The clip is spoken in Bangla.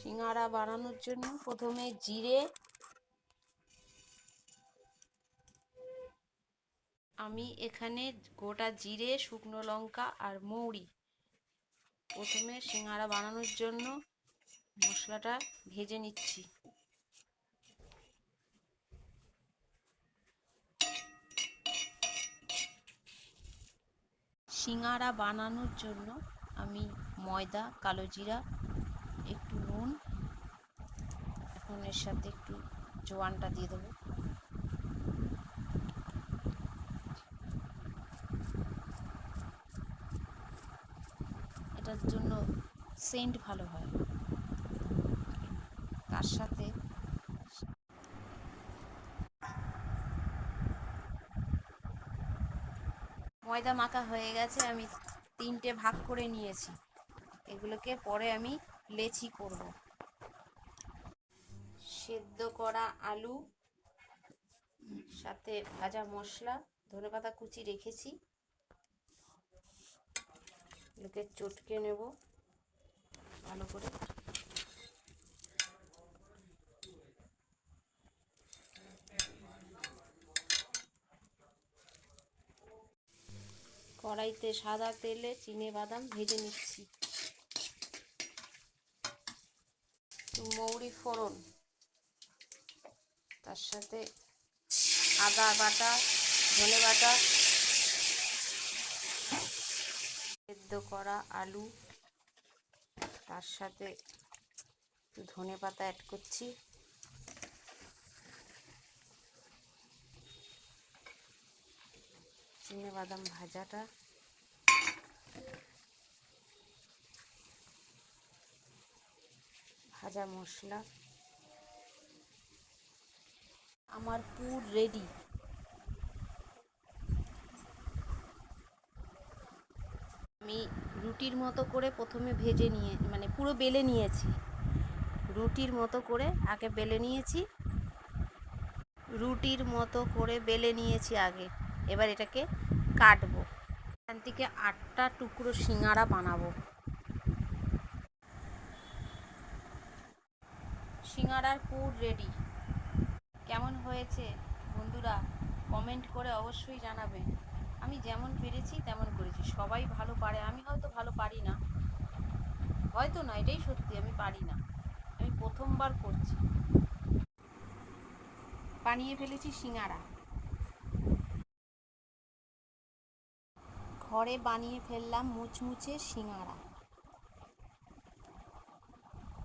সিঙ্গারা বানানোর জন্য প্রথমে জিরে, আমি এখানে গোটা জিরে, শুকনো লঙ্কা আর মৌরি প্রথমে সিঙ্গারা বানানোর জন্য মশলাটা ভেজে নিচ্ছি। সিঙ্গারা বানানোর জন্য আমি ময়দা, কালো জিরা, একটু নুন, এখন এর সাথে একটু জোয়ানটা দিয়ে দেবো। এটার জন্য সেন্ট ভালো হয়। তার সাথে ময়দা মাখা হয়ে গেছে, আমি 3টে ভাগ করে নিয়েছি। এগুলোকে পরে আমি লেচি করব। সেদ্ধ করা আলু, সাথে ভাজা মশলা, ধনেপাতা কুচি রেখেছি, এগুলোকে চটকে নেব ভালো করে। কড়াইতে সাদা তেলে চিনেবাদাম ভেজে নিচ্ছি। মৌরি ফোড়ন, তার সাথে আদা বাটা, ধনে বাটা, সেদ্ধ করা আলু, তার সাথে ধনে পাতা অ্যাড করছি। চিনেবাদাম ভাজাটা, ভাজা মশলা, আমার পুর রেডি। আমি রুটির মতো করে প্রথমে ভেজে নিয়ে পুরো বেলে নিয়েছি। রুটির মতো করে আগে বেলে নিয়েছি, আগে। এবার এটাকে কাটবো। এখান থেকে 8টা টুকরো সিঙ্গারা বানাবো। সিঙ্গারার পুর রেডি। কেমন হয়েছে বন্ধুরা, কমেন্ট করে অবশ্যই জানাবেন। আমি যেমন পেরেছি তেমন করেছি, সবাই ভালো পারে, আমি হয়তো ভালো পারি না, হয়তো না, এটাই সত্যি, আমি পারি না, আমি প্রথমবার করছি। বানিয়ে ফেলেছি সিঙ্গারা, ঘরে বানিয়ে ফেললাম মুচমুচে সিঙ্গারা।